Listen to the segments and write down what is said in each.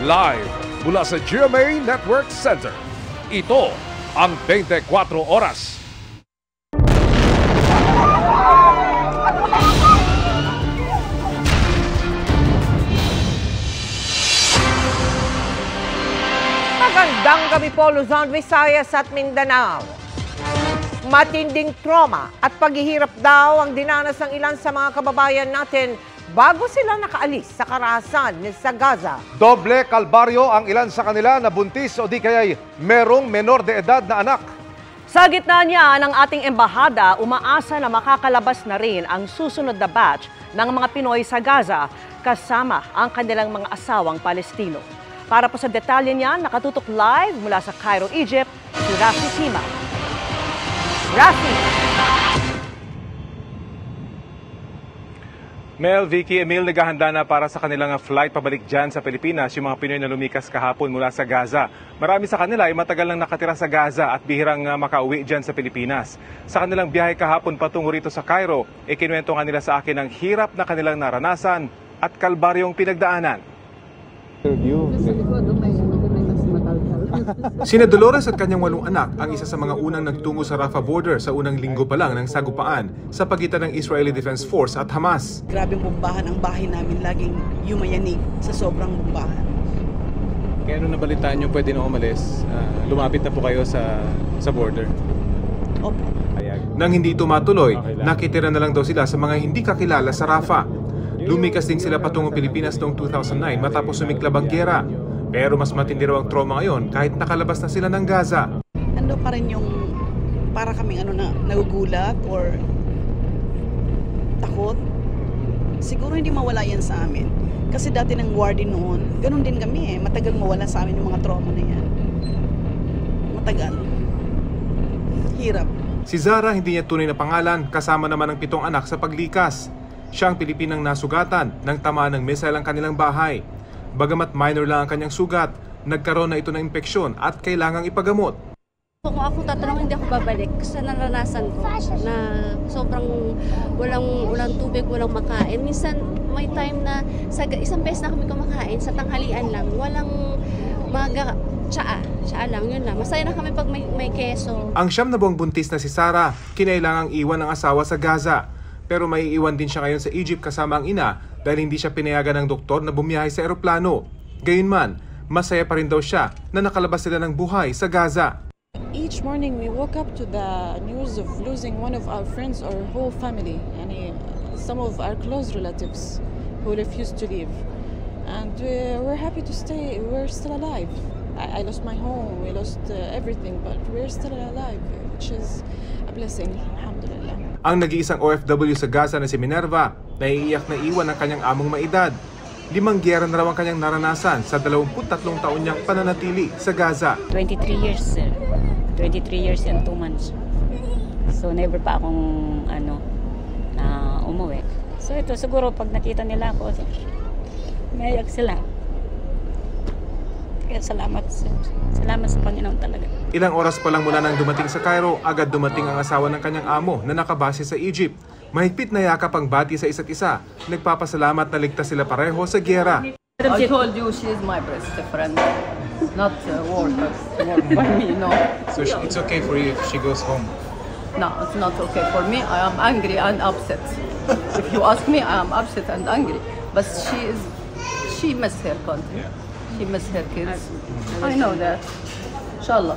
Live mula sa GMA Network Center. Ito ang 24 Oras. Magandang gabi po, Luzon, Visayas at Mindanao. Matinding trauma at paghihirap daw ang dinanas ng ilan sa mga kababayan natin bago sila nakaalis sa karahasan sa Gaza. Doble kalbaryo ang ilan sa kanila na buntis o di kaya'y merong menor de edad na anak. Sa gitna niya ng ating embahada, umaasa na makakalabas na rin ang susunod na batch ng mga Pinoy sa Gaza kasama ang kanilang mga asawang Palestino. Para po sa detalye niya, nakatutok live mula sa Cairo, Egypt, si Rafi Tima. Rafi! Mel, Vicky, Emil, naghahanda na para sa kanilang flight pabalik dyan sa Pilipinas yung mga Pinoy na lumikas kahapon mula sa Gaza. Marami sa kanila ay matagal lang nakatira sa Gaza at bihirang makauwi dyan sa Pilipinas. Sa kanilang biyahe kahapon patungo rito sa Cairo, ikinuwento nga nila sa akin ang hirap na kanilang naranasan at kalbaryong pinagdaanan. Sina Dolores at kanyang 8 anak ang isa sa mga unang nagtungo sa Rafah border sa unang linggo pa lang ng sagupaan sa pagitan ng Israeli Defense Force at Hamas. Grabing bombahan ang bahay namin, laging yumayanig sa sobrang bombahan. Kaya nung nabalitaan nyo pwede na umalis, lumapit na po kayo sa border? Opo. Nang hindi tumatuloy, nakitira na lang daw sila sa mga hindi kakilala sa Rafah. Lumikas din sila patungong Pilipinas noong 2009 matapos sumiklab ang giyera. Pero mas matindi raw ang trauma ngayon kahit nakalabas na sila ng Gaza. Ando pa rin yung para kaming nagugulat or takot. Siguro hindi mawala yan sa amin. Kasi dati ng warden noon, ganun din kami matagal mawala sa amin yung mga trauma na yan. Matagal. Hirap. Si Zara hindi niya tunay na pangalan, kasama naman ang 7 anak sa paglikas. Siya ang Pilipinang nasugatan nang tamaan ng missile ang kanilang bahay. Bagamat minor lang ang kanyang sugat, nagkaroon na ito ng impeksyon at kailangang ipagamot. Kung ako tatanong, hindi ako babalik sa naranasan ko na sobrang walang tubig, walang makain. Minsan may time na isang beses na kami kumakain sa tanghalian lang, walang tsaa lang, yun lang. Masaya na kami pag may keso. Ang 9 na buwang buntis na si Sarah, kinailangang iwan ng asawa sa Gaza. Pero may iwan din siya ngayon sa Egypt kasama ang ina dahil hindi siya pinayagan ng doktor na bumiyahe sa eroplano. Gayunman, masaya pa rin daw siya na nakalabas sila ng buhay sa Gaza. Each morning we woke up to the news of losing one of our friends or whole family, and some of our close relatives who refused to leave. And we're happy to stay, we're still alive. I lost my home, we lost everything, but we're still alive, which is a blessing, alhamdulillah. Ang nag-iisang OFW sa Gaza na si Minerva, naiiyak na iwan ng kanyang among maedad. 5 giyera na raw ang kanyang naranasan sa 23 taon niyang pananatili sa Gaza. 23 years, sir. 23 years and 2 months. So never pa akong umuwi. So ito siguro pag nakita nila ako, naiyak sila. Kaya salamat sa Panginoon talaga. Ilang oras pa lang mula nang dumating sa Cairo, agad dumating ang asawa ng kanyang amo na nakabase sa Egypt. Mahigpit na yakap ang bati sa isa't isa. Nagpapasalamat na ligtas sila pareho sa giyera. I told you she is my best friend, not work by me, no. So it's okay for you if she goes home? No, it's not okay for me. I am angry and upset. If you ask me, I am upset and angry. But she missed her country. She missed her kids. I know that. Inshallah.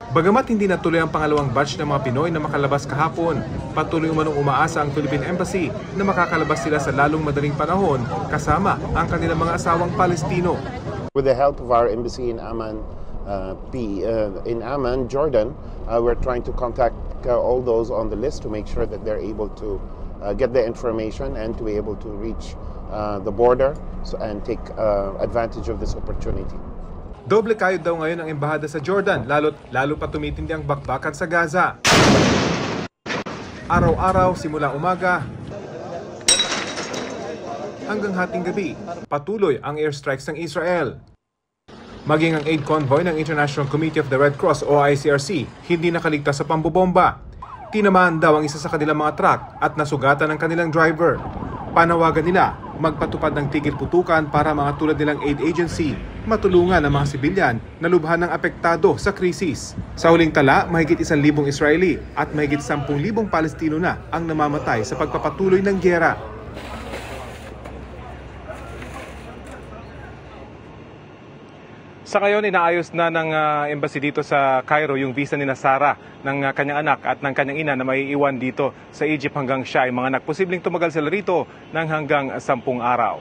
Bagamat hindi natuloy ang pangalawang batch ng mga Pinoy na makalabas kahapon, patuloy umanong umaasa ang Philippine Embassy na makakalabas sila sa lalong madaling panahon kasama ang kanilang mga asawang Palestino. With the help of our embassy in Amman, Jordan, we're trying to contact all those on the list to make sure that they're able to get the information and to be able to reach the border and take advantage of this opportunity. Doble kayod daw ngayon ang embahada sa Jordan, lalo pa tumitindi ang bakbakan sa Gaza. Araw-araw simula umaga hanggang hating gabi, patuloy ang airstrikes ng Israel. Maging ang aid convoy ng International Committee of the Red Cross o ICRC hindi nakaligtas sa pambobomba. Tinamaan daw ang isa sa kanilang mga truck at nasugatan ng kanilang driver. Panawagan nila magpatupad ng tigil putukan para mga tulad nilang aid agency matulungan ang mga sibilyan na lubhan ng apektado sa krisis. Sa huling tala, mahigit 1,000 Israeli at mahigit 10,000 Palestino na ang namamatay sa pagpapatuloy ng giyera. Sa ngayon, inaayos na ng embassy dito sa Cairo yung visa ni Sarah ng kanyang anak at ng kanyang ina na maiiwan dito sa Egypt hanggang siya ay mga anak. Posibleng tumagal sila rito ng hanggang 10 araw.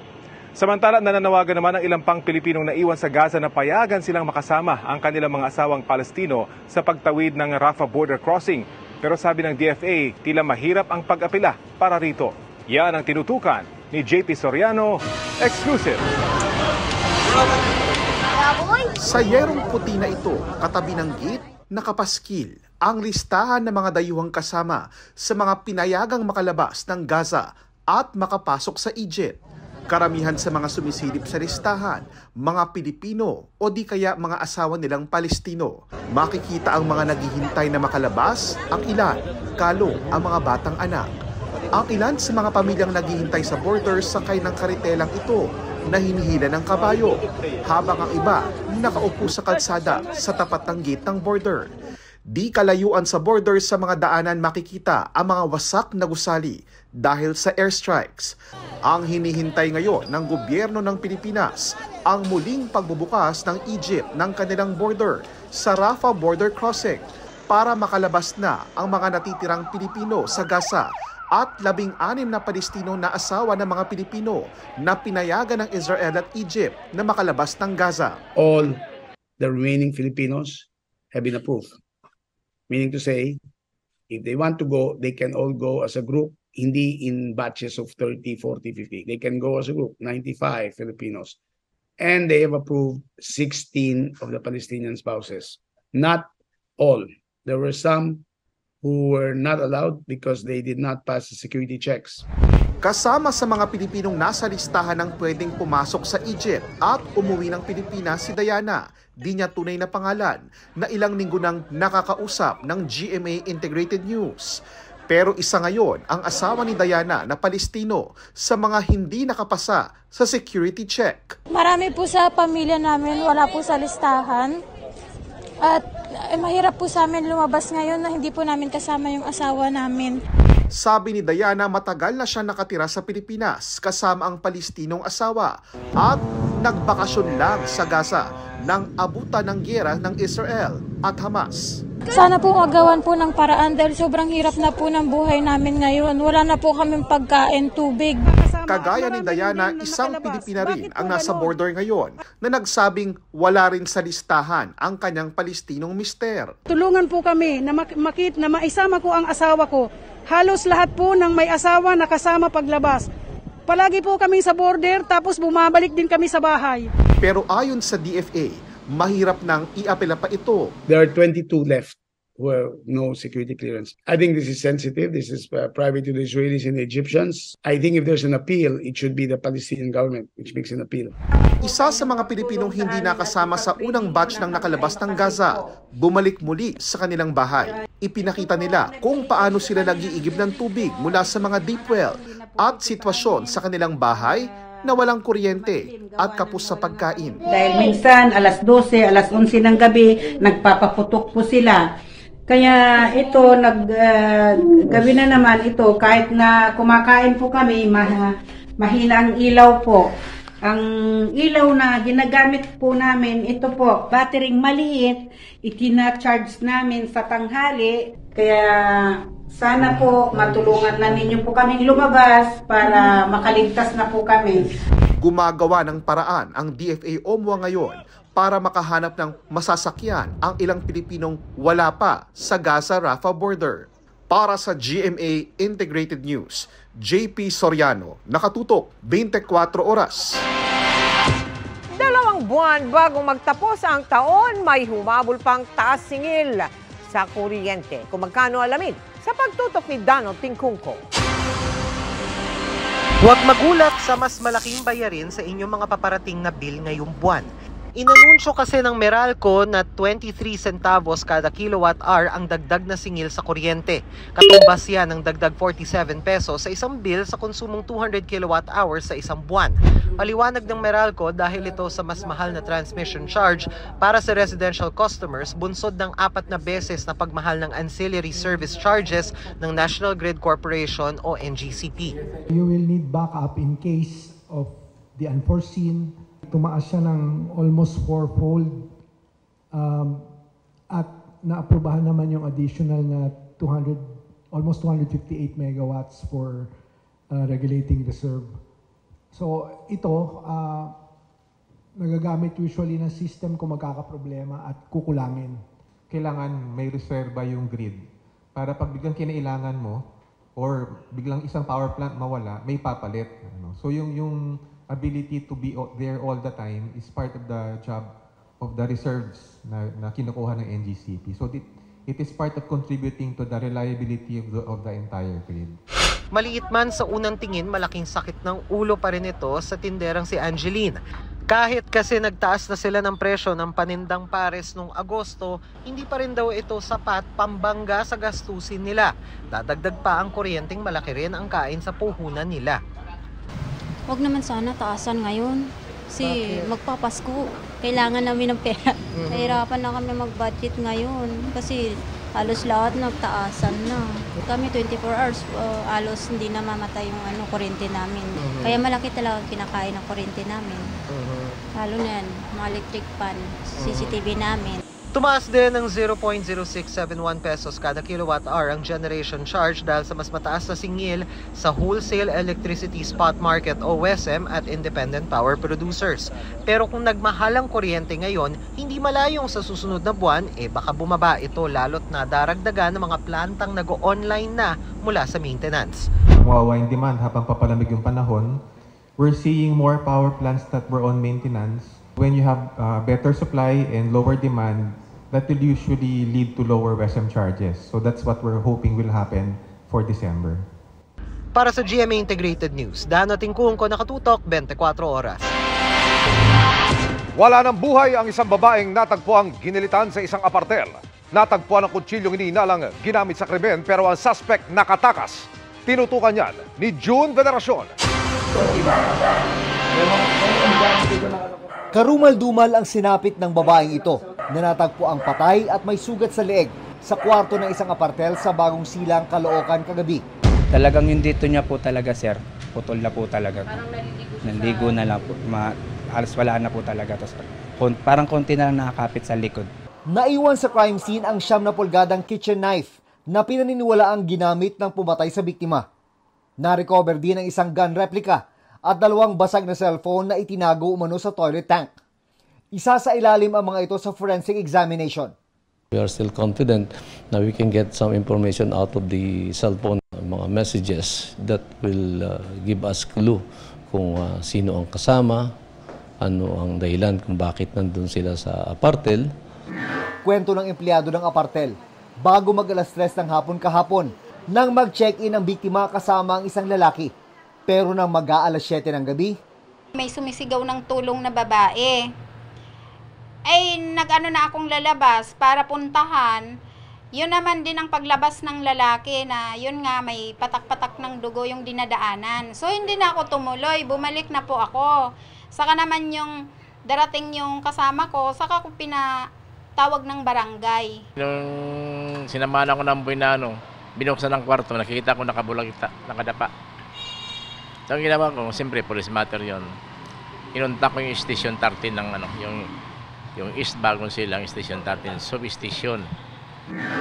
Samantala, nananawagan naman ang ilang pang Pilipinong naiwan sa Gaza na payagan silang makasama ang kanilang mga asawang Palestino sa pagtawid ng Rafah border crossing. Pero sabi ng DFA, tila mahirap ang pag-apela para rito. Yan ang tinutukan ni JP Soriano, exclusive. Sa yerong puti na ito, katabi ng gate, nakapaskil ang listahan ng mga dayuhang kasama sa mga pinayagang makalabas ng Gaza at makapasok sa Egypt. Karamihan sa mga sumisilip sa listahan, mga Pilipino o di kaya mga asawa nilang Palestino. Makikita ang mga naghihintay na makalabas, ang ilan, kalong ang mga batang anak. Ang ilan sa mga pamilyang naghihintay sa border sakay ng karitelang ito na hinihila ng kabayo, habang ang iba nakaupo sa kalsada sa tapat ng gate ng border. Di kalayuan sa border sa mga daanan makikita ang mga wasak na gusali dahil sa airstrikes. Ang hinihintay ngayon ng gobyerno ng Pilipinas ang muling pagbubukas ng Egypt ng kanilang border sa Rafah border crossing para makalabas na ang mga natitirang Pilipino sa Gaza at 16 na Palestino na asawa ng mga Pilipino na pinayagan ng Israel at Egypt na makalabas ng Gaza. All the remaining Filipinos have been approved. Meaning to say, if they want to go, they can all go as a group, hindi in batches of 30, 40, 50. They can go as a group, 95 Filipinos. And they have approved 16 of the Palestinian spouses. Not all. There were some who were not allowed because they did not pass the security checks. Kasama sa mga Pilipinong nasa listahan ng pwedeng pumasok sa Egypt at umuwi ng Pilipinas si Diana, di niya tunay na pangalan, na ilang linggo nang nakakausap ng GMA Integrated News. Pero isa ngayon ang asawa ni Diana na Palestino sa mga hindi nakapasa sa security check. Marami po sa pamilya namin, wala po sa listahan. At mahirap po sa amin lumabas ngayon na hindi po namin kasama yung asawa namin. Sabi ni Diana, matagal na siya nakatira sa Pilipinas kasama ang Palestinong asawa at nagbakasyon lang sa Gaza nang abutan ng giyera ng Israel at Hamas. Sana po magawan po ng paraan dahil sobrang hirap na po ng buhay namin ngayon. Wala na po kaming pagkain, tubig. Kagaya ni Diana, isang Pilipina rin ang nasa border ngayon na nagsabing wala rin sa listahan ang kanyang Palestinong mister. Tulungan po kami na maisama ko ang asawa ko. Halos lahat po ng may asawa nakasama paglabas. Palagi po kami sa border tapos bumabalik din kami sa bahay. Pero ayon sa DFA, mahirap nang iapela pa ito. There are 22 left who have no security clearance. I think this is sensitive. This is private to the Israelis and the Egyptians. I think if there's an appeal, it should be the Palestinian government which makes an appeal. Isa sa mga Pilipinong hindi nakasama sa unang batch ng nakalabas ng Gaza, bumalik muli sa kanilang bahay. Ipinakita nila kung paano sila nag-iigib ng tubig mula sa mga deep well at sitwasyon sa kanilang bahay na walang kuryente at kapos sa pagkain. Dahil minsan alas 12, alas 11 ng gabi, nagpapaputok po sila. Kaya ito, gabi na naman ito, kahit na kumakain po kami, mahina ang ilaw po. Ang ilaw na ginagamit po namin, ito po, battering maliit, itina-charge namin sa tanghali. Kaya sana po matulungan na ninyo po kaming lumabas para makaligtas na po kami. Gumagawa ng paraan ang DFA OMWA ngayon para makahanap ng masasakyan ang ilang Pilipinong wala pa sa Gaza-Rafah border. Para sa GMA Integrated News, JP Soriano, nakatutok 24 oras. 2 buwan bago magtapos ang taon, may humabol pang taas singil sa kuryente. Kung magkano alamin sa pagtutok ni Dano Tingkungko. Huwag magulat sa mas malaking bayarin sa inyong mga paparating na bill ngayong buwan. Inanunsyo kasi ng Meralco na 23 centavos kada kilowatt hour ang dagdag na singil sa kuryente. Katumbas yan ng dagdag 47 pesos sa isang bill sa konsumong 200 kilowatt hours sa isang buwan. Paliwanag ng Meralco dahil ito sa mas mahal na transmission charge para sa residential customers, bunsod ng 4 na beses na pagmahal ng ancillary service charges ng National Grid Corporation o NGCP. You will need backup in case of the unforeseen. Tumaas siya ng almost fourfold at naaprubahan naman yung additional na almost 258 megawatts for regulating reserve. So ito, nagagamit usually ng system kung magkakaproblema at kukulangin. Kailangan may reserva yung grid para pag biglang kinailangan mo or biglang isang power plant mawala, may papalit. So yung ability to be there all the time is part of the job of the reserves na kinukuha ng NGCP. So it is part of contributing to the reliability of the entire grid. Maliit man sa unang tingin, malaking sakit ng ulo pa rin ito sa tinderang si Angeline. Kahit kasi nagtaas na sila ng presyo ng panindang pares noong Agosto, hindi pa rin daw ito sapat pambangga sa gastusin nila. Dadagdag pa ang kuryenteng malaki rin ang kain sa puhunan nila. Huwag naman sana taasan ngayon. Kasi magpapasko, kailangan namin ng pera. Nahirapan na kami mag-budget ngayon kasi halos lahat nagtaasan na. Kami 24 hours, halos hindi na mamatay yung kuryente namin. Kaya malaki talaga kinakain ng kuryente namin. Lalo na yan, mga electric fan, CCTV namin. Tumaas din ng 0.0671 pesos kada kilowatt hour ang generation charge dahil sa mas mataas na singil sa Wholesale Electricity Spot Market o WESM at Independent Power Producers. Pero kung nagmahal ang kuryente ngayon, hindi malayong sa susunod na buwan, baka bumaba ito lalo't na daragdagan ng mga plantang nag-online na mula sa maintenance. Mawawa yung demand habang papalamig yung panahon. We're seeing more power plants that were on maintenance. When you have better supply and lower demand, that will usually lead to lower WESM charges. So that's what we're hoping will happen for December. Para sa GMA Integrated News, Dano Tingkung ko, nakatutok 24 oras. Wala ng buhay ang isang babaeng natagpuang ginilitan sa isang apartel. Natagpuan ang kutsilyong iniinalang ginamit sa krimen pero ang suspect nakatakas. Tinutukan yan ni June Veneracion. Karumal-dumal ang sinapit ng babaeng ito na natagpo ang patay at may sugat sa leeg sa kwarto ng isang apartel sa Bagong Silang, Caloocan kagabi. Talagang yung dito niya po talaga, sir. Putol na po talaga. Naligo na lang po. Halos wala na po talaga. Tapos, parang konti na lang nakakapit sa likod. Naiwan sa crime scene ang 9 na pulgadang kitchen knife na pinaniniwala ang ginamit ng pumatay sa biktima. Na-recover din ang isang gun replica at 2 basag na cellphone na itinago umano sa toilet tank. Isa sa ilalim ang mga ito sa forensic examination. We are still confident na we can get some information out of the cellphone, mga messages that will give us clue kung sino ang kasama, ano ang dahilan kung bakit nandun sila sa apartel. Kwento ng empleyado ng apartel, bago mag-alas 3 ng hapon kahapon, nang mag-check-in ang biktima kasama ang isang lalaki. Pero nang mag-aalas 7 ng gabi, may sumisigaw ng tulong na babae. Ay, nag-ano na akong lalabas para puntahan. Yun naman din ang paglabas ng lalaki na yun nga may patak-patak ng dugo yung dinadaanan. So hindi na ako tumuloy, bumalik na po ako. Saka naman yung darating yung kasama ko, saka ko pinatawag ng barangay. Nung sinamahan ako ng boy na binuksan ng kwarto, nakikita ko nakabulag, nakadapa. So ang ginawa ko, siyempre police matter yun. Inunta ko yung station 13 ng yung East Bagong Silang Station 13, substation.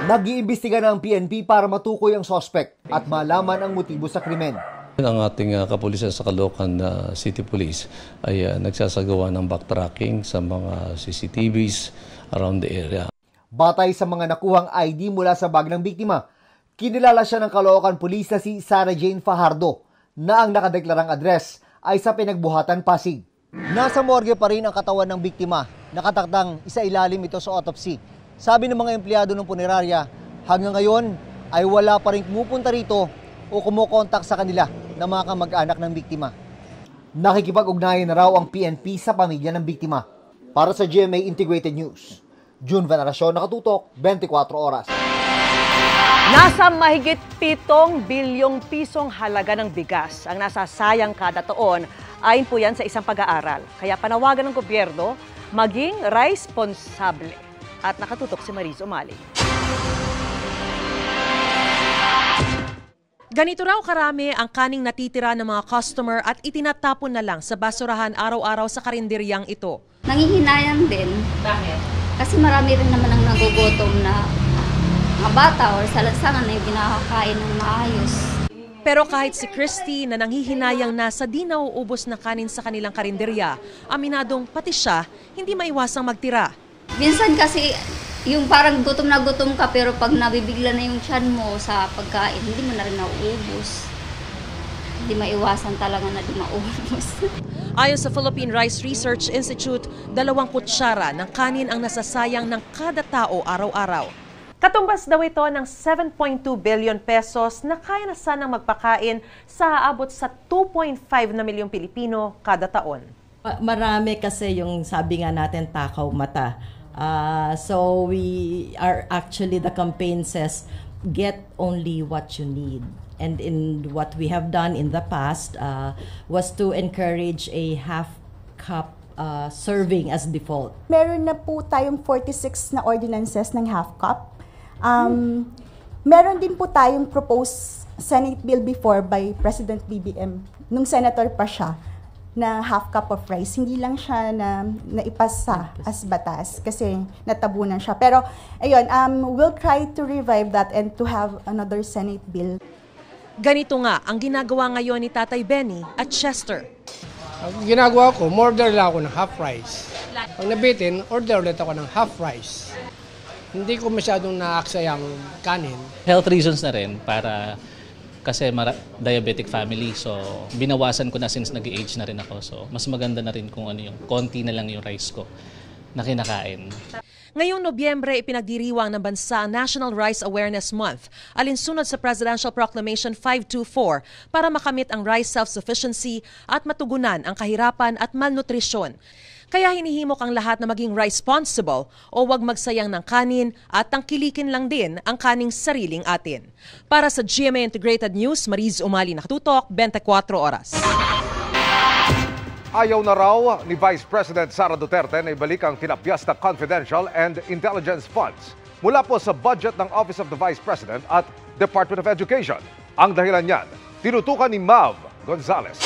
Nag-iimbestiga na ang PNP para matukoy ang suspect at malaman ang motibo sa krimen. Ang ating kapulisan sa Caloocan City Police ay nagsasagawa ng backtracking sa mga CCTVs around the area. Batay sa mga nakuhang ID mula sa bag ng biktima, kinilala siya ng Caloocan Police na si Sarah Jane Fajardo na ang nakadeklarang address ay sa Pinagbuhatan, Pasig. Nasa morgue pa rin ang katawan ng biktima. Nakatakdang isailalim ito sa autopsy. Sabi ng mga empleyado ng punerarya, hanggang ngayon ay wala pa rin pumupunta rito o kumukontak sa kanila na mga kamag-anak ng biktima. Nakikipag-ugnayan na raw ang PNP sa pamilya ng biktima. Para sa GMA Integrated News, June Veneracion, Nakatutok, 24 Oras. Nasa mahigit 7 bilyong pisong halaga ng bigas ang nasasayang kada taon, ayon po yan sa isang pag-aaral. Kaya panawagan ng gobyerno maging responsable. At nakatutok si Mariz Umali. Ganito raw karami ang kaning natitira ng mga customer at itinatapon na lang sa basurahan araw-araw sa karinderyang ito. Nangihinayang din. Bakit? Kasi marami rin naman ang nagugutom na mga bata or salansangan na yung kinakakain ng maayos. Pero kahit si Christy na nanghihinayang na sa di nauubos na kanin sa kanilang karinderya, aminadong pati siya hindi maiwasang magtira. Minsan kasi yung parang gutom na gutom ka pero pag nabibigla na yung tiyan mo sa pagkain, hindi mo na rin nauubos. Hindi maiwasan talaga na di maubos. Ayon sa Philippine Rice Research Institute, 2 kutsara ng kanin ang nasasayang ng kada tao araw-araw. Katumbas daw ito ng 7.2 billion pesos na kaya na sanang magpakain sa aabot sa 2.5 na milyong Pilipino kada taon. Marami kasi yung sabi nga natin takaw mata. So we are actually, the campaign says, get only what you need. And in what we have done in the past was to encourage a half cup serving as default. Meron na po tayong 46 na ordinances ng half cup. Meron din po tayong proposed Senate bill before by President BBM, nung senator pa siya, na half cup of rice. Hindi lang siya naipasa as batas kasi natabunan siya. Pero ayun, we'll try to revive that and to have another Senate bill. Ganito nga ang ginagawa ngayon ni Tatay Benny at Chester. Ang ginagawa ko, order lang ako ng half rice. Pag nabitin, order ulit ako ng half rice. Hindi ko masyadong naaksayang kanin. Health reasons na rin para kasi diabetic family. So binawasan ko na since nag-age na rin ako. So mas maganda na rin kung ano yung konti na lang yung rice ko na kinakain. Ngayong Nobyembre, ipinagdiriwang ng bansa ang National Rice Awareness Month, alinsunod sa Presidential Proclamation 524 para makamit ang rice self-sufficiency at matugunan ang kahirapan at malnutrisyon. Kaya hinihimok ang lahat na maging responsible o huwag magsayang ng kanin at tangkilikin lang din ang kaning sariling atin. Para sa GMA Integrated News, Mariz Umali, Nakatutok, 24 Oras. Ayaw na raw ni Vice President Sara Duterte na ibalik ang tinapyas na confidential and intelligence funds mula po sa budget ng Office of the Vice President at Department of Education. Ang dahilan niyan, tinutukan ni Mav Gonzalez.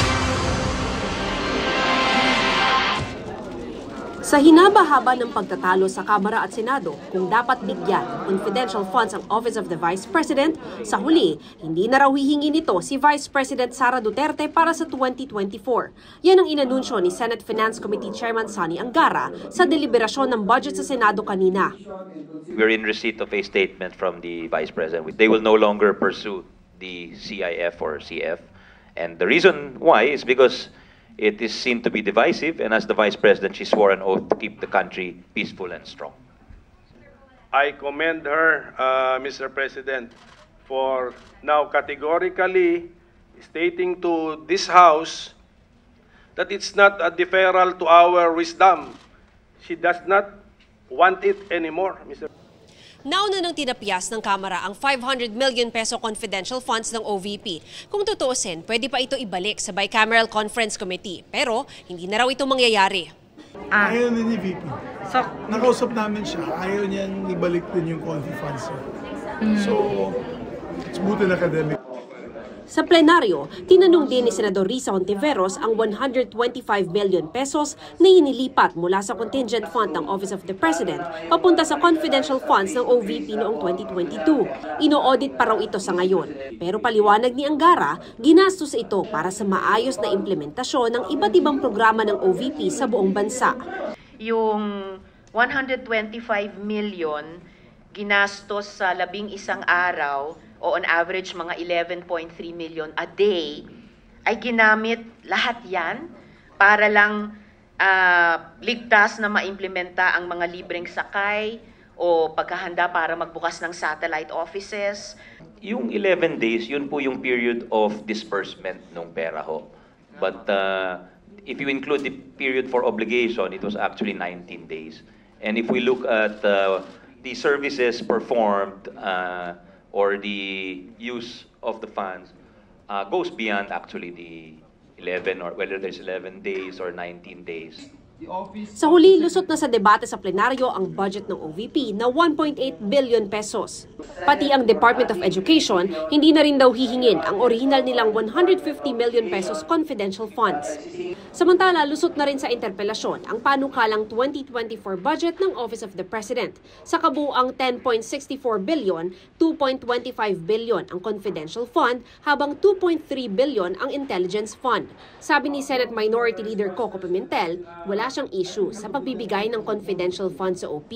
Sa hinaba-haba ng pagtatalo sa Kamara at Senado kung dapat bigyan ng confidential funds ang Office of the Vice President, sa huli, hindi na raw hihingi nito si Vice President Sara Duterte para sa 2024. Yan ang inanunsyo ni Senate Finance Committee Chairman Sonny Angara sa deliberasyon ng budget sa Senado kanina. We're in receipt of a statement from the Vice President. They will no longer pursue the CIF or CF. And the reason why is because it is seen to be divisive, and as the Vice President, she swore an oath to keep the country peaceful and strong. I commend her, Mr. President, for now categorically stating to this House that it's not a deferral to our wisdom. She does not want it anymore, Mr. Nauna nang tinapyas ng Kamara ang 500 million peso confidential funds ng OVP. Kung tutuusin, pwede pa ito ibalik sa Bicameral Conference Committee. Pero hindi na raw ito mangyayari. Ayaw na ni VP. Nakausap namin siya, ayaw niyang ibalik din yung confi funds. So, it's buti na academic. Sa plenaryo, tinanong din ni Senador Risa Hontiveros ang 125 million pesos na inilipat mula sa contingent fund ng Office of the President papunta sa confidential funds ng OVP noong 2022. Ino-audit pa raw ito sa ngayon. Pero paliwanag ni Angara, ginastos ito para sa maayos na implementasyon ng iba't ibang programa ng OVP sa buong bansa. Yung 125 million ginastos sa 11 araw o on average mga 11.3 million a day, ay ginamit lahat yan para lang ligtas na maimplementa ang mga libreng sakay o pagkahanda para magbukas ng satellite offices. Yung 11 days, yun po yung period of disbursement ng pera ho. But if you include the period for obligation, it was actually 19 days. And if we look at the services performed or the use of the funds, goes beyond actually the 11 or whether there's 11 days or 19 days. Sa huli, lusot na sa debate sa plenaryo ang budget ng OVP na 1.8 billion pesos. Pati ang Department of Education, hindi na rin daw hihingin ang original nilang 150 million pesos confidential funds. Samantala, lusot na rin sa interpelasyon ang panukalang 2024 budget ng Office of the President. Sa kabuuang 10.64 billion, 2.25 billion ang confidential fund habang 2.3 billion ang intelligence fund. Sabi ni Senate Minority Leader Coco Pimentel, wala siyang issue sa pagbibigay ng confidential funds sa OP.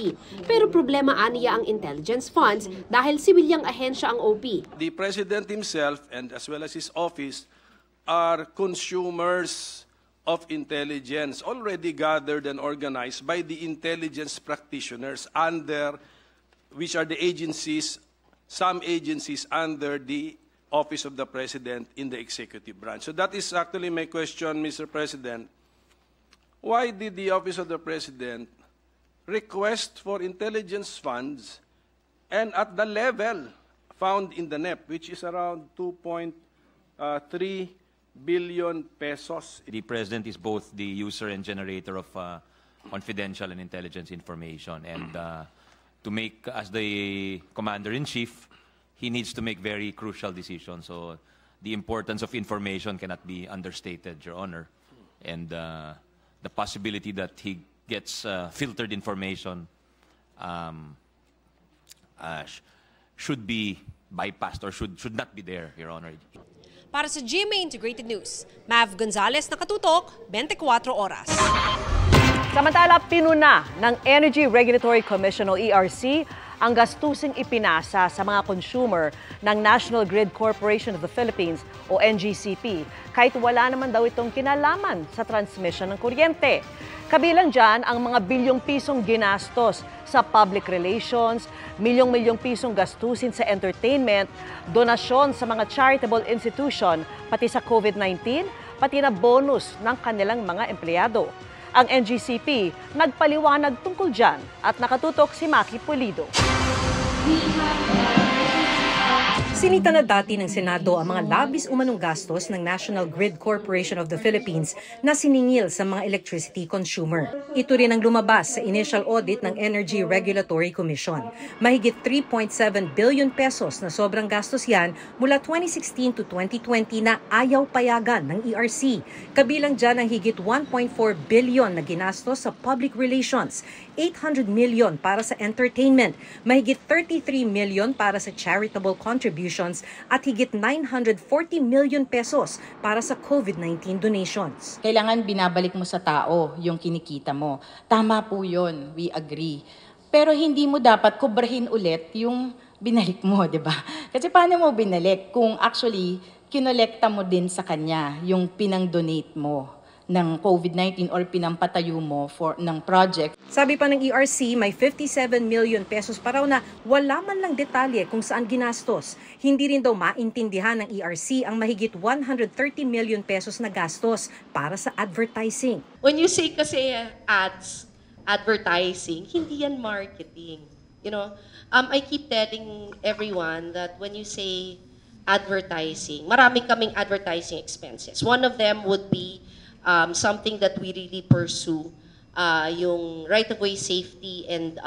Pero problema aniya ang intelligence funds dahil sibilyang ahensya ang OP. The President himself and as well as his office are consumers of intelligence already gathered and organized by the intelligence practitioners under which are the agencies, some agencies under the Office of the President in the executive branch. So that is actually my question, Mr. President. Why did the Office of the President request for intelligence funds and at the level found in the NEP, which is around 2.3 billion pesos? The President is both the user and generator of confidential and intelligence information. And to make, as the Commander-in-Chief, he needs to make very crucial decisions. So the importance of information cannot be understated, Your Honor. And the possibility that he gets filtered information should be bypassed or should not be there, Your Honor. Para sa GMA Integrated News, Mav Gonzalez, nakatutok, 24 oras. Samantala, pinuna ng Energy Regulatory Commission o ERC ang gastusing ipinasa sa mga consumer ng National Grid Corporation of the Philippines o NGCP kahit wala naman daw itong kinalaman sa transmission ng kuryente. Kabilang dyan ang mga bilyong pisong ginastos sa public relations, milyong-milyong pisong gastusin sa entertainment, donasyon sa mga charitable institution, pati sa COVID-19, pati na bonus ng kanilang mga empleyado. Ang NGCP nagpaliwanag tungkol dyan at nakatutok si Maki Pulido. Sinita na dati ng Senado ang mga labis umanong gastos ng National Grid Corporation of the Philippines na siningil sa mga electricity consumer. Ito rin ang lumabas sa initial audit ng Energy Regulatory Commission. Mahigit 3.7 billion pesos na sobrang gastos yan mula 2016 to 2020 na ayaw payagan ng ERC. Kabilang dyan ang higit 1.4 billion na ginastos sa public relations, 800 million para sa entertainment, mahigit 33 million para sa charitable contributions at higit 940 million pesos para sa COVID-19 donations. Kailangan binabalik mo sa tao yung kinikita mo. Tama po yun, we agree. Pero hindi mo dapat kubrahin ulit yung binalik mo, di ba? Kasi paano mo binalik kung actually kinolekta mo din sa kanya yung pinang-donate mo ng COVID-19 or pinampatayo mo ng project. Sabi pa ng ERC, may 57 million pesos pa raw na wala man lang detalye kung saan ginastos. Hindi rin daw maintindihan ng ERC ang mahigit 130 million pesos na gastos para sa advertising. When you say kasi ads, advertising, hindi yan marketing. You know, I keep telling everyone that when you say advertising, marami kaming advertising expenses. One of them would be something that we really pursue, yung right-of-way safety and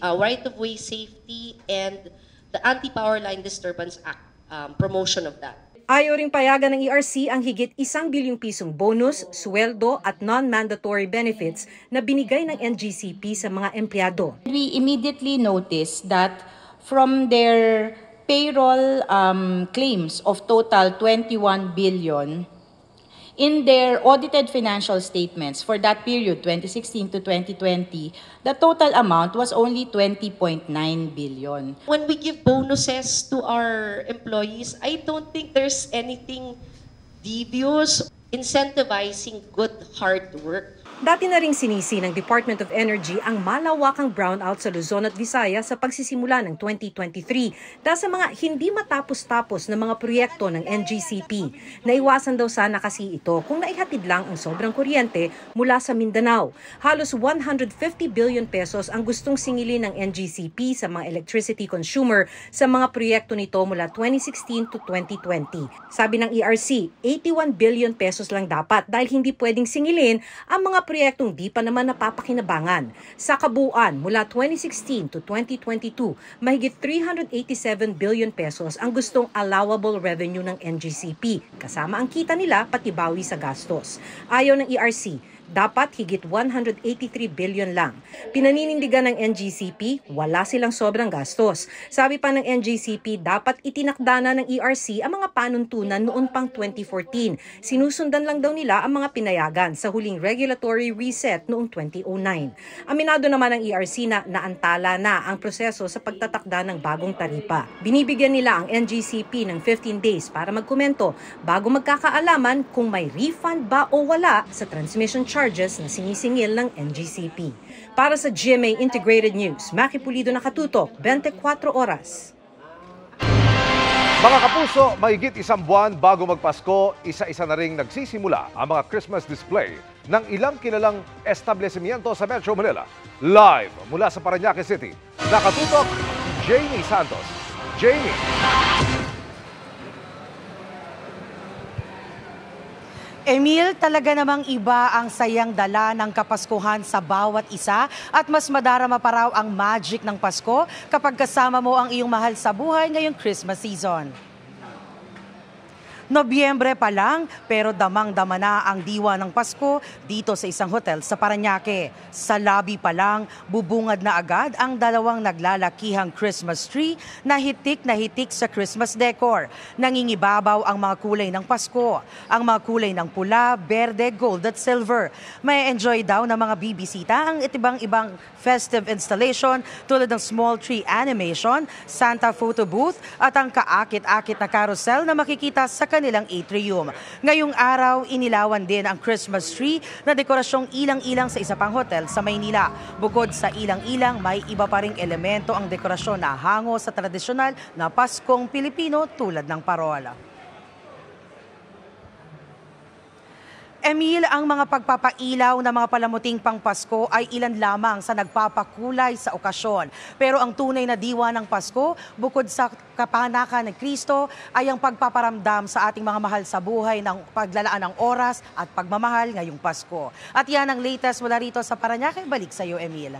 right-of-way safety and the Anti-Power Line Disturbance Act, promotion of that. Ayaw ring payagan ng ERC ang higit 1 bilyong pisong bonus, sweldo at non-mandatory benefits na binigay ng NGCP sa mga empleyado. We immediately noticed that from their payroll claims of total 21 billion, in their audited financial statements for that period, 2016 to 2020, the total amount was only 20.9 billion. When we give bonuses to our employees, I don't think there's anything devious incentivizing good hard work. Dati na ring sinisi ng Department of Energy ang malawakang brownout sa Luzon at Visayas sa pagsisimula ng 2023 dahil sa mga hindi matapos-tapos na mga proyekto ng NGCP. Naiwasan daw sana kasi ito kung naihatid lang ang sobrang kuryente mula sa Mindanao. Halos 150 billion pesos ang gustong singilin ng NGCP sa mga electricity consumer sa mga proyekto nito mula 2016 to 2020. Sabi ng ERC, 81 billion pesos lang dapat dahil hindi pwedeng singilin ang mga proyektong di pa naman napapakinabangan. Sa kabuuan, mula 2016 to 2022, mahigit 387 billion pesos ang gustong allowable revenue ng NGCP, kasama ang kita nila pati bawi sa gastos. Ayaw ng ERC, dapat higit 183 billion lang. Pinaninindigan ng NGCP, wala silang sobrang gastos. Sabi pa ng NGCP, dapat itinakda na ng ERC ang mga panuntunan noon pang 2014. Sinusundan lang daw nila ang mga pinayagan sa huling regulatory reset noong 2009. Aminado naman ng ERC na naantala na ang proseso sa pagtatakda ng bagong taripa. Binibigyan nila ang NGCP ng 15 days para magkomento bago magkakaalaman kung may refund ba o wala sa transmission charges na sinisingil ng NGCP. Para sa GMA Integrated News, Maki Pulido nakatutok, 24 oras. Mga kapuso, mahigit isang buwan bago magpasko, isa-isa na ring nagsisimula ang mga Christmas display ng ilang kilalang establishmento sa Metro Manila. Live mula sa Parañaque City, nakatutok Jamie Santos. Jamie. Emil, talaga namang iba ang sayang dala ng Kapaskuhan sa bawat isa at mas madarama pa raw ang magic ng Pasko kapag kasama mo ang iyong mahal sa buhay ngayong Christmas season. Nobyembre pa lang pero damang-dama na ang diwa ng Pasko dito sa isang hotel sa Parañaque. Sa lobby pa lang, bubungad na agad ang dalawang naglalakihang Christmas tree na hitik sa Christmas decor. Nangingibabaw ang mga kulay ng Pasko, ang mga kulay ng pula, berde, gold at silver. May enjoy daw ng mga bibisita ang ibang-ibang festive installation tulad ng small tree animation, Santa photo booth at ang kaakit-akit na carousel na makikita sa kanilang atrium. Ngayong araw, inilawan din ang Christmas tree na dekorasyong ilang-ilang sa isa pang hotel sa Maynila. Bukod sa ilang-ilang, may iba pa ring elemento ang dekorasyon na hango sa tradisyonal na Paskong Pilipino tulad ng parola. Emil, ang mga pagpapailaw na mga palamuting pang-Pasko ay ilan lamang sa nagpapakulay sa okasyon. Pero ang tunay na diwa ng Pasko, bukod sa kapanakan ng Kristo, ay ang pagpaparamdam sa ating mga mahal sa buhay ng paglalaan ng oras at pagmamahal ngayong Pasko. At yan ang latest mula rito sa Parañaque. Balik sa iyo, Emil.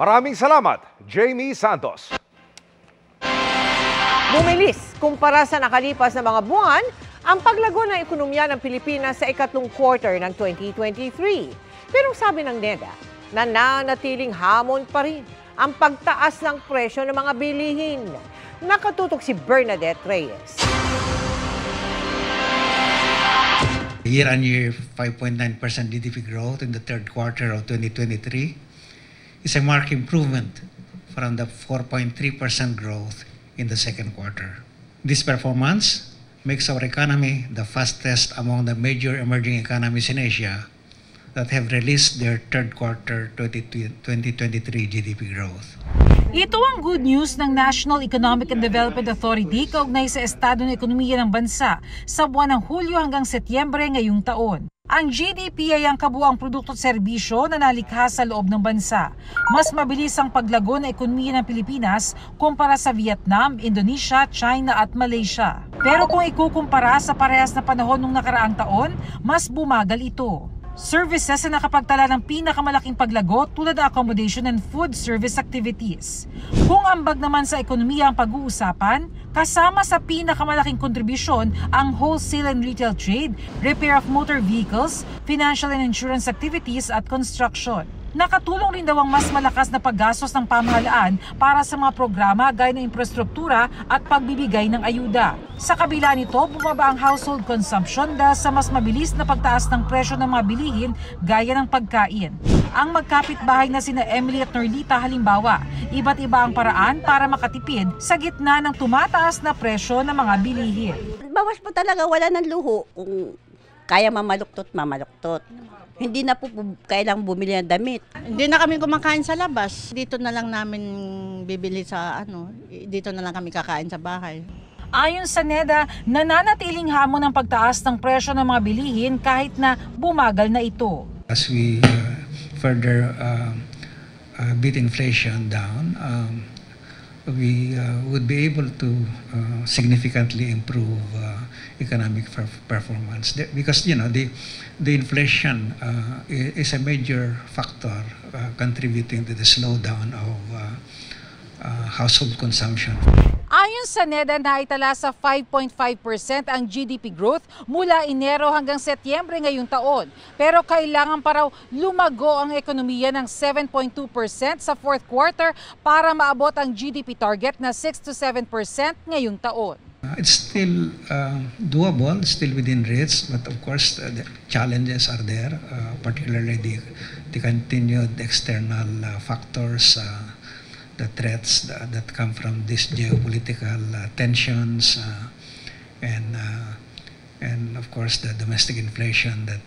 Maraming salamat, Jamie Santos. Bumilis kumpara sa nakalipas na mga buwan ang paglago ng ekonomiya ng Pilipinas sa ikatlong quarter ng 2023. Pero sabi ng NEDA, nananatiling hamon pa rin ang pagtaas ng presyo ng mga bilihin. Nakatutok si Bernadette Reyes. Year-on-year 5.9% GDP growth in the third quarter of 2023 is a marked improvement from the 4.3% growth in the second quarter. This performance makes our economy the fastest among the major emerging economies in Asia that have released their third quarter 2023 GDP growth. Ito ang good news ng National Economic and Development Authority kaugnay sa estado ng ekonomiya ng bansa sa buwan ng Hulyo hanggang Setyembre ngayong taon. Ang GDP ay ang kabuuang produkto at serbisyo na nalikha sa loob ng bansa. Mas mabilis ang paglago ng ekonomiya ng Pilipinas kumpara sa Vietnam, Indonesia, China at Malaysia. Pero kung ikukumpara sa parehas na panahon ng nakaraang taon, mas bumagal ito. Services na nakapagtala ng pinakamalaking paglago tulad ng accommodation and food service activities. Kung ambag naman sa ekonomiya ang pag-uusapan, kasama sa pinakamalaking kontribusyon ang wholesale and retail trade, repair of motor vehicles, financial and insurance activities at construction. Nakatulong rin daw ang mas malakas na paggastos ng pamahalaan para sa mga programa gaya ng infrastruktura at pagbibigay ng ayuda. Sa kabila nito, bumaba ang household consumption dahil sa mas mabilis na pagtaas ng presyo ng mga bilihin gaya ng pagkain. Ang magkapitbahay na sina Emily at Norlita halimbawa, iba't iba ang paraan para makatipid sa gitna ng tumataas na presyo ng mga bilihin. Bawas po talaga, wala ng luho. Kung kaya mamaluktot, mamaluktot. Hindi na po kailangang bumili ng damit. Hindi na kami kumakain sa labas. Dito na lang namin bibili sa dito na lang kami kakain sa bahay. Ayon sa NEDA, nananatiling hamon ang pagtaas ng presyo ng mga bilihin kahit na bumagal na ito. As we further beat inflation down, we would be able to significantly improve economic performance because the inflation is a major factor contributing to the slowdown of household consumption. Ayon sa NEDA, naitala sa 5.5% ang GDP growth mula Enero hanggang Setyembre ngayong taon. Pero kailangan pa raw lumago ang ekonomiya ng 7.2% sa fourth quarter para maabot ang GDP target na 6 to 7% ngayong taon. It's still doable, still within reach, but of course the challenges are there, particularly the continued external factors, the threats that come from these geopolitical tensions, and of course the domestic inflation that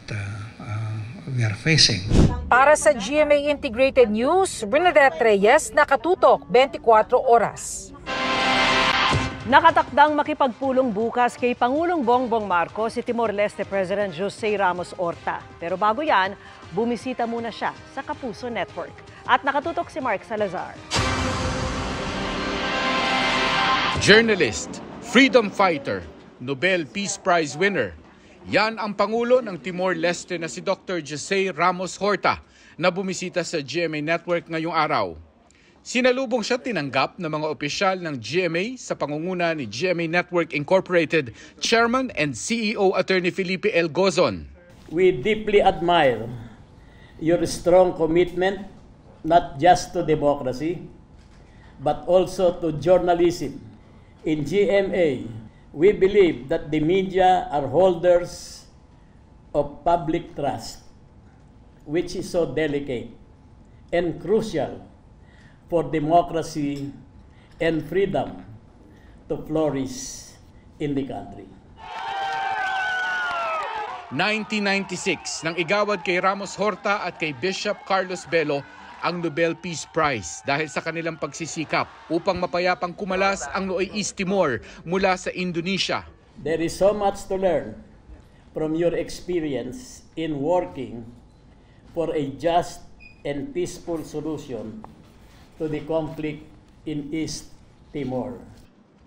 we are facing. Para sa GMA Integrated News, Bernadette Reyes, nakatutok 24 oras. Nakatakdang makipagpulong bukas kay Pangulong Bongbong Marcos si Timor-Leste President Jose Ramos Horta. Pero bago yan, bumisita muna siya sa Kapuso Network. At nakatutok si Mark Salazar. Journalist, freedom fighter, Nobel Peace Prize winner. Yan ang Pangulo ng Timor-Leste na si Dr. Jose Ramos Horta na bumisita sa GMA Network ngayong araw. Sinalubong siya tinanggap ng mga opisyal ng GMA sa pangunguna ni GMA Network Incorporated Chairman and CEO Attorney Felipe L. Gozon. We deeply admire your strong commitment not just to democracy but also to journalism. In GMA, we believe that the media are holders of public trust, which is so delicate and crucial for democracy and freedom to flourish in the country. 1996 nang igawad kay Ramos Horta at kay Bishop Carlos Bello ang Nobel Peace Prize dahil sa kanilang pagsisikap upang mapayapang kumalas ang Nooy East Timor mula sa Indonesia. There is so much to learn from your experience in working for a just and peaceful solution to the conflict in East Timor.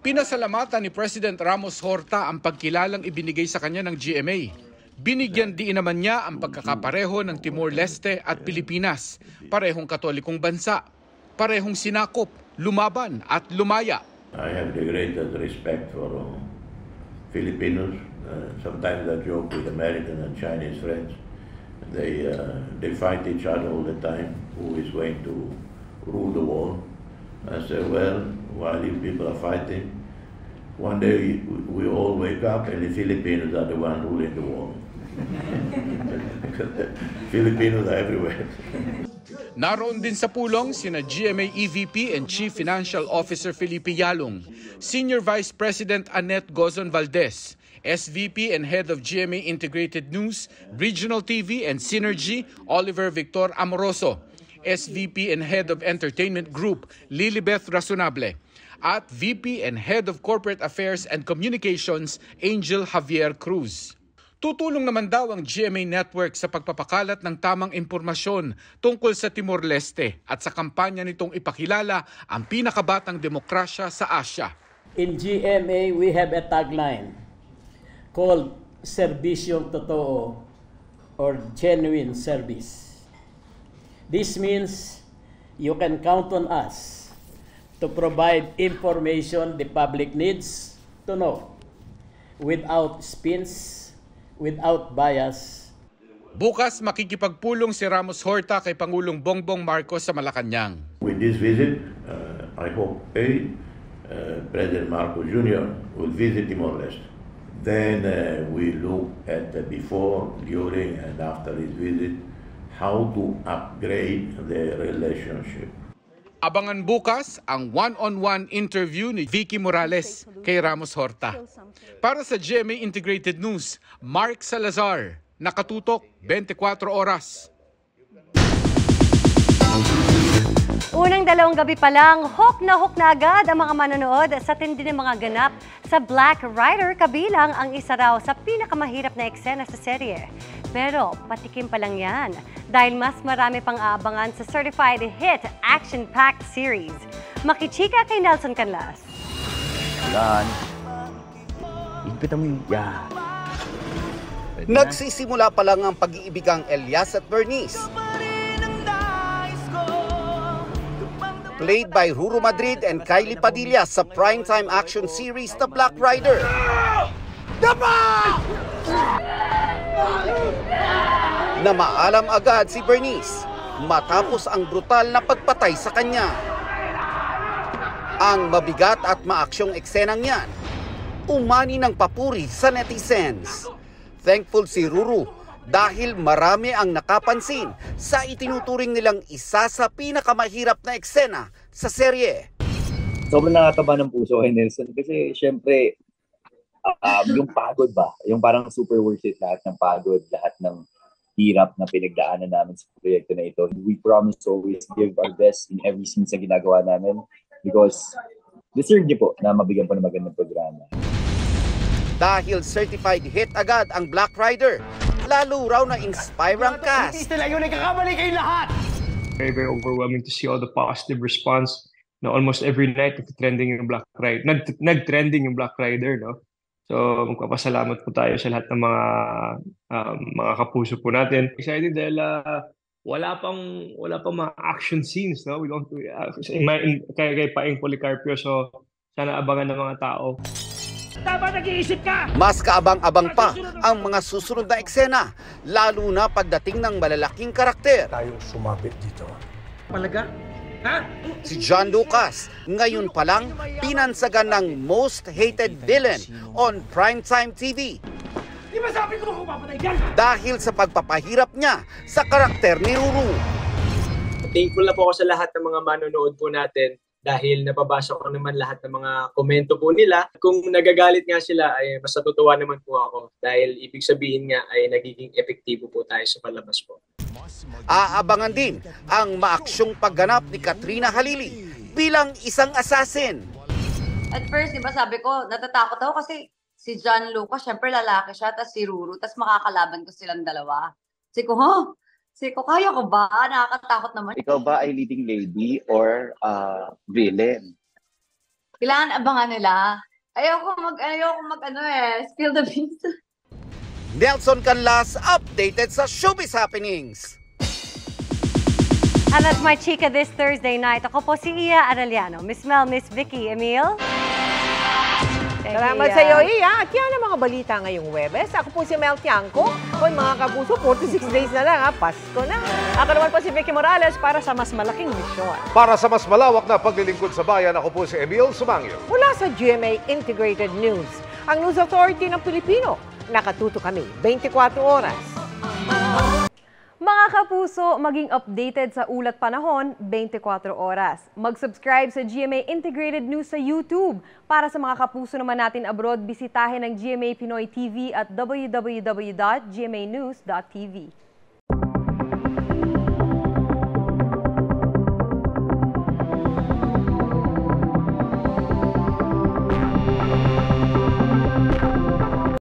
Pinasalamatan ni President Ramos Horta ang pagkilalang ibinigay sa kanya ng GMA. Binigyan din naman niya ang pagkakapareho ng Timor-Leste at Pilipinas, parehong katolikong bansa, parehong sinakop, lumaban at lumaya. I have the greatest respect for Filipinos. Sometimes I joke with American and Chinese friends. They fight each other all the time. Who is going to rule the world? I said, well, while you people are fighting, one day we all wake up and the Filipinos are the one ruling the world. Filipinos are everywhere. Naroon din sa pulong sina GMA EVP and Chief Financial Officer Felipe Yalong, Senior Vice President Annette Gozon Valdez, SVP and Head of GMA Integrated News, Regional TV and Synergy, Oliver Victor Amoroso, SVP and Head of Entertainment Group, Lilibeth Razonable, at VP and Head of Corporate Affairs and Communications, Angel Javier Cruz. Tutulong naman daw ang GMA Network sa pagpapakalat ng tamang impormasyon tungkol sa Timor-Leste at sa kampanya nitong ipakilala ang pinakabatang demokrasya sa Asia. In GMA, we have a tagline called Serbisyong Totoo or Genuine Service. This means you can count on us to provide information the public needs to know without spins, without bias. Bukas makikipagpulong si Ramos Horta kay Pangulong Bongbong Marcos sa Malacanang. With this visit, I hope President Marcos Jr. will visit Timor-Leste. Then we look at before, during, and after his visit, how to upgrade the relationship. Abangan bukas ang one-on-one interview ni Vicky Morales kay Ramos Horta. Para sa GMA Integrated News, Mark Salazar, Nakatutok 24 oras. Unang 2 gabi pa lang, hook na agad ang mga manonood sa tindi ng mga ganap sa Black Rider, kabilang ang isa raw sa pinakamahirap na eksena sa serye. Pero patikim pa lang yan dahil mas marami pang aabangan sa certified hit action-packed series. Makichika kay Nelson Canlas. Yan. Ipitan mo yung yan. Nagsisimula pa lang ang pag-iibigang Elias at Bernice. Played by Ruru Madrid and Kylie Padilla sa primetime action series The Black Rider. Na maalam agad si Bernice matapos ang brutal na pagpatay sa kanya. Ang mabigat at maaksyong eksenang yan, umani ng papuri sa netizens. Thankful si Ruru dahil marami ang nakapansin sa itinuturing nilang isa sa pinakamahirap na eksena sa serye. Sobrang nakataba ng puso kay Nelson kasi syempre yung pagod ba, yung parang super worth it lahat ng pagod, lahat ng hirap na pinagdaanan namin sa proyekto na ito. We promise to always give our best in every scene sa ginagawa namin because deserve niyo po na mabigyan po ng magandang programa. Dahil certified hit agad ang Black Rider, lalo raw na inspire ang cast. Very, very overwhelming to see all the positive response. No, almost every night nag-trending yung Black Rider. Nag-trending yung Black Rider, no? So magpapasalamat po tayo sa lahat ng mga kapuso po natin. Excited dahil wala pang mga action scenes, no? We don't kay Paeng Policarpio, so sana abangan ng mga tao. Dapat nag-iisip ka! Mas kaabang-abang pa ang mga susunod na eksena, lalo na pagdating ng malalaking karakter. Tayong sumabit dito. Malaga? Ha? Si John Lucas, ngayon pa lang pinansagan ng most hated villain on primetime TV. Di ba sabi ko papatay dyan? Dahil sa pagpapahirap niya sa karakter ni Ruru. Thankful na po ako sa lahat ng mga manonood po natin. Dahil nababasa ko naman lahat ng mga komento po nila. Kung nagagalit nga sila, ay mas natutuwa naman po ako. Dahil ibig sabihin nga ay nagiging epektibo po tayo sa palabas po. Aabangan din ang maaksyong pagganap ni Katrina Halili bilang isang assassin. At first, di ba sabi ko, natatakot ako kasi si John Lucas, syempre lalaki siya, tapos si Ruru, tapos makakalaban ko silang dalawa. Sabi ko, kaya ko ba? Nakakatakot naman. Ikaw ba ay leading lady or villain? Kailangan abangan nila. Ayoko spill the beans. Nelson Canlas, updated sa showbiz happenings. And that's my chika this Thursday night. Ako po si Iya Arellano. Miss Mel, Miss Vicky, Emil. Salamat sa iyo, Iya. At yan ang mga balita ngayong Webes. Ako po si Mel Tiangco. Hoy mga kapuso, 46 days na lang ha. Pasko na. Ako naman po si Vicky Morales para sa mas malaking misyon. Para sa mas malawak na paglilingkod sa bayan, ako po si Emil Sumangil. Mula sa GMA Integrated News, ang News Authority ng Pilipino. Nakatuto kami 24 oras. Mga kapuso, maging updated sa ulat panahon 24 oras. Mag-subscribe sa GMA Integrated News sa YouTube. Para sa mga kapuso naman natin abroad, bisitahin ang GMA Pinoy TV at www.gmanews.tv.